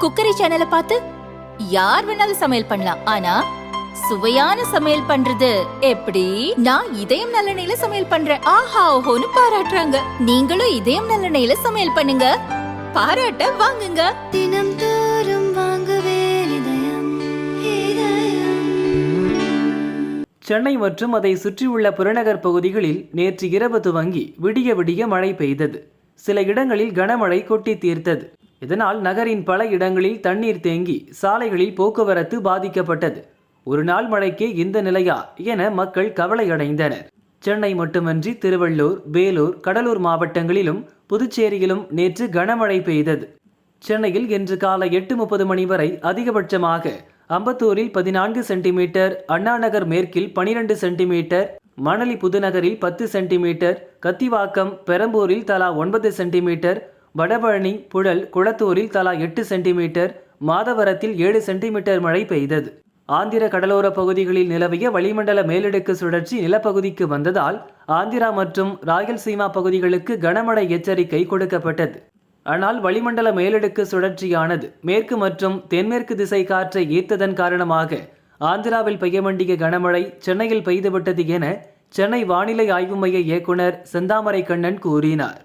Cookery சேனலை பார்த்து யார் வேணாலும் சமையல் பண்ணலாம். ஆனா சுவையான சமையல் பண்றது எப்படி? நான் இதயம் நல்லெண்ணெயில சமையல் பண்றேன். ஆஹா ஓஹோன்னு பாராட்டுறாங்க. நீங்களும் இதயம் நல்லெண்ணெயில சமையல் பண்ணுங்க, பாராட்ட வாங்குங்க. தினம் தோறும் வாங்குவே இதயம். சென்னை மற்றும் அதை சுற்றியுள்ள புறநகர் பகுதிகளில் நேற்று இரவு துவங்கி விடிய விடிய மழை பெய்தது. சில இடங்களில் கனமழை கொட்டி தீர்த்தது. இதனால் நகரின் பல இடங்களில் தண்ணீர் தேங்கி சாலைகளில் போக்குவரத்து பாதிக்கப்பட்டது. ஒரு நாள் மழைக்கே இந்த நிலையா என மக்கள் கவலையடைந்தனர். சென்னை மட்டுமன்றி திருவள்ளூர், வேலூர், கடலூர் மாவட்டங்களிலும் புதுச்சேரியிலும் நேற்று கனமழை பெய்தது. சென்னையில் இன்று காலை 8:30 மணி வரை அதிகபட்சமாக அம்பத்தூரில் 14 சென்டிமீட்டர், அண்ணாநகர் மேற்கில் 12 சென்டிமீட்டர், மணலி புதுநகரில் 10 சென்டிமீட்டர், கத்திவாக்கம், பெரம்பூரில் தலா 9 சென்டிமீட்டர், வடபழனி, புழல், குளத்தூரில் தலா 8 சென்டிமீட்டர், மாதவரத்தில் 7 சென்டிமீட்டர் மழை பெய்தது. ஆந்திர கடலோர பகுதிகளில் நிலவிய வளிமண்டல மேலடுக்கு சுழற்சி நிலப்பகுதிக்கு வந்ததால் ஆந்திரா மற்றும் ராயல்சீமா பகுதிகளுக்கு கனமழை எச்சரிக்கை கொடுக்கப்பட்டது. ஆனால் வளிமண்டல மேலடுக்கு சுழற்சியானது மேற்கு மற்றும் தென்மேற்கு திசை காற்றை ஈர்த்ததன் காரணமாக ஆந்திராவில் பெய்ய வேண்டிய கனமழை சென்னையில் பெய்துவிட்டது என சென்னை வானிலை ஆய்வு மைய இயக்குனர் செந்தாமரை கண்ணன் கூறினார்.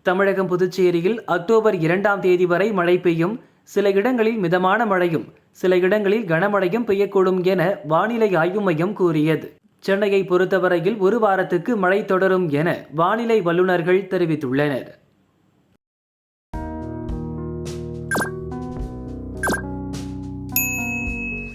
தமிழகம் புதுச்சேரியில் அக்டோபர் 2ஆம் தேதி வரை மழை பெய்யும். சில இடங்களில் மிதமான மழையும் சில இடங்களில் கனமழையும் பெய்யக்கூடும் என வானிலை ஆய்வு மையம் கூறியது. சென்னையை பொறுத்தவரையில் ஒரு வாரத்துக்கு மழை தொடரும் என வானிலை வல்லுநர்கள் தெரிவித்துள்ளனர்.